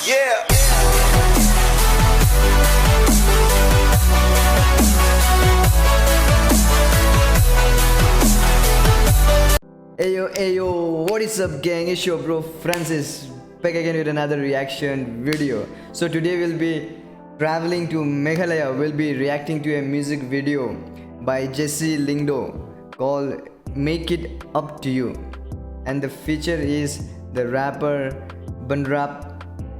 Yeah. Ayo, what is up gang? It's your bro Francis back again with another reaction video. So today we'll be traveling to Meghalaya. We'll be reacting to a music video by Jessie Lyngdoh called Make It Up To You. And the feature is the rapper Banrap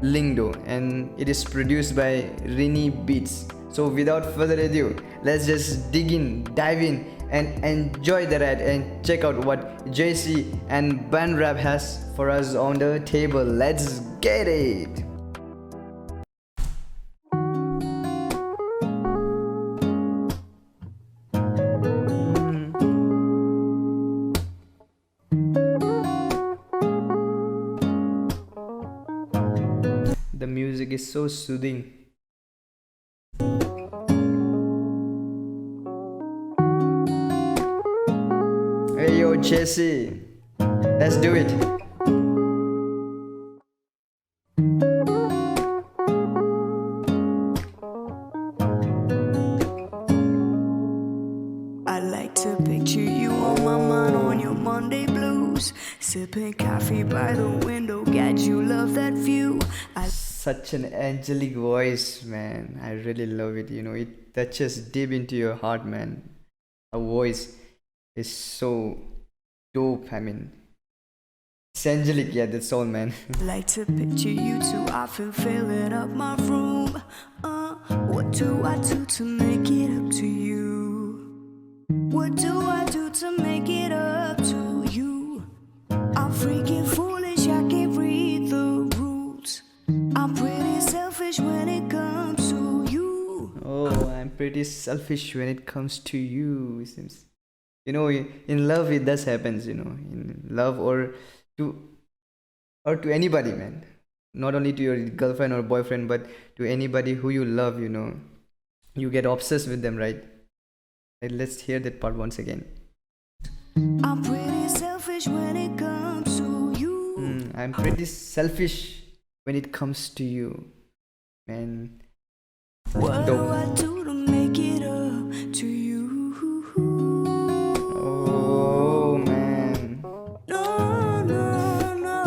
Lyngdoh, and it is produced by Ryini beats. So without further ado, let's just dive in and enjoy the ride and check out what Jessie and Banrap has for us on the table. Let's get it. The music is so soothing. Hey yo, Jessie, let's do it. I like to picture you on my mind on your Monday blues, sipping coffee by the window. God, you love that view. Such an angelic voice, man. I really love it. You know, it touches deep into your heart, man. Her voice is so dope. I mean, it's angelic. Yeah, that's all, man. Like to picture you too often filling up my room. What do I do to make it up to you? What do I do to make it up to you? I'm freaking foolish, I can't read the rules. I'm pretty selfish when it comes to you. Oh, I'm pretty selfish when it comes to you. It seems, you know, in love it does happens. You know, in love or to anybody, man. Not only to your girlfriend or boyfriend, but to anybody who you love. You know, you get obsessed with them, right? Let's hear that part once again. I'm pretty selfish when it comes to you. I'm pretty selfish when it comes to you, man. What Dope. do I do to make it up to you? Oh man. No, no, no.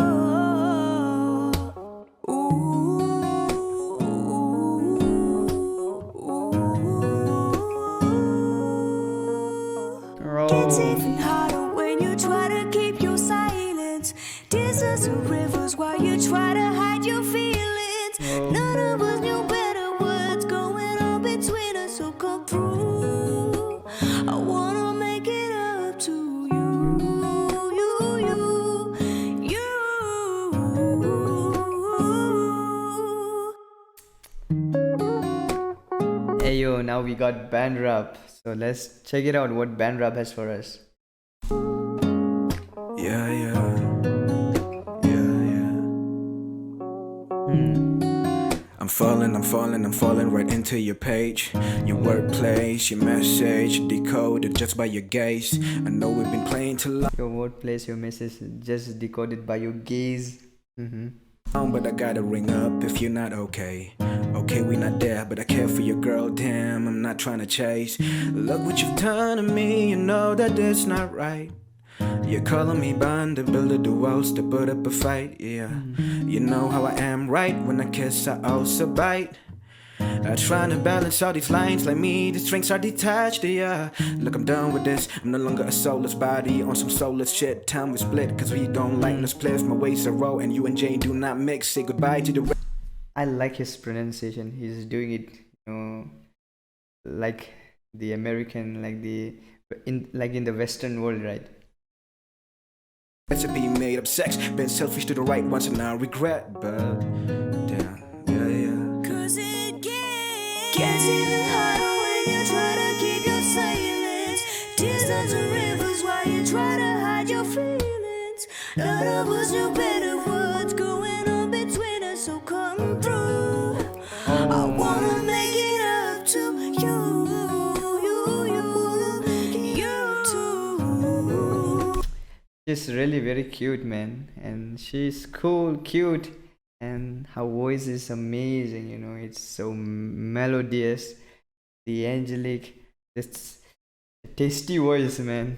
Ooh, Gets even harder when you try to keep your silence. Deserts and rivers while you try to hide your feelings. None of us knew better what's going on between us, so come through. I wanna make it up to you, you. Hey yo, now we got Banrap. So let's check it out what Banrap has for us. Yeah. I'm falling right into your page. Your wordplays, your message, decoded just by your gaze. I know we've been playing too long, Your wordplays, your message just decoded by your gaze. but I gotta ring up if you're not okay. Okay, we not there, but I care for your girl, damn, I'm not trying to chase. Look what you've done to me, you know that it's not right. You're calling me bond to build a walls to put up a fight, yeah. You know how I am, right? When I kiss, I also bite. I trying to balance all these lines like me, the strings are detached, yeah. Look, I'm done with this, I'm no longer a soulless body on some soulless shit. Time we split, cause we don't like no spliff. My ways are raw and you and Jane do not mix. Say goodbye to the I like his pronunciation. He's doing it, you know, like the American, like in the Western world, right? recipe made up sex. Been selfish to the right once and now regret, but damn, yeah. Cause it gets even harder when you try to keep your silence. Deserts and rivers while you try to hide your feelings. None of us knew better what's going on between us, so come through. I wanna make it up to you. She's really very cute, man, and she's cool, cute, and her voice is amazing, you know, it's so melodious, the angelic, this tasty voice, man.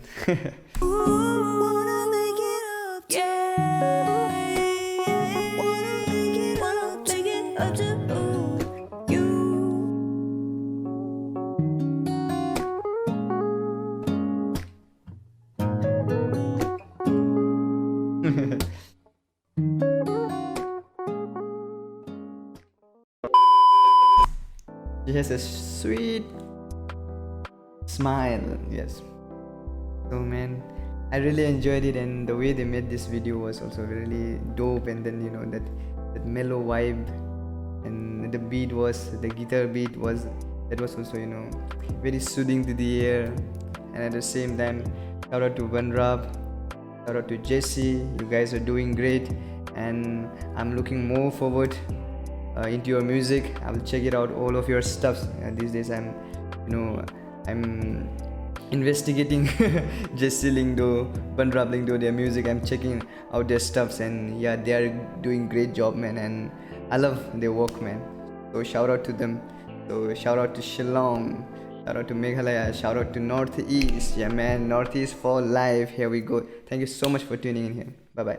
Wanna make it up to wanna make it up to you. She has a sweet smile, yes. So man, I really enjoyed it, and the way they made this video was also really dope. And then, you know, that mellow vibe, and the guitar beat was also, you know, very soothing to the ear. And at the same time, shout out to Banrap, shout out to Jessie, you guys are doing great, and I'm looking more forward into your music. I will check it out, all of your stuff. These days I'm investigating Jessie Lyngdoh, Banrap Lyngdoh, their music. I'm checking out their stuffs, and yeah, they are doing great job, man, and I love their work, man. So shout out to them. So shout out to Shillong, shout out to Meghalaya, shout out to Northeast. Yeah man, Northeast for life. Here we go. Thank you so much for tuning in here. Bye bye.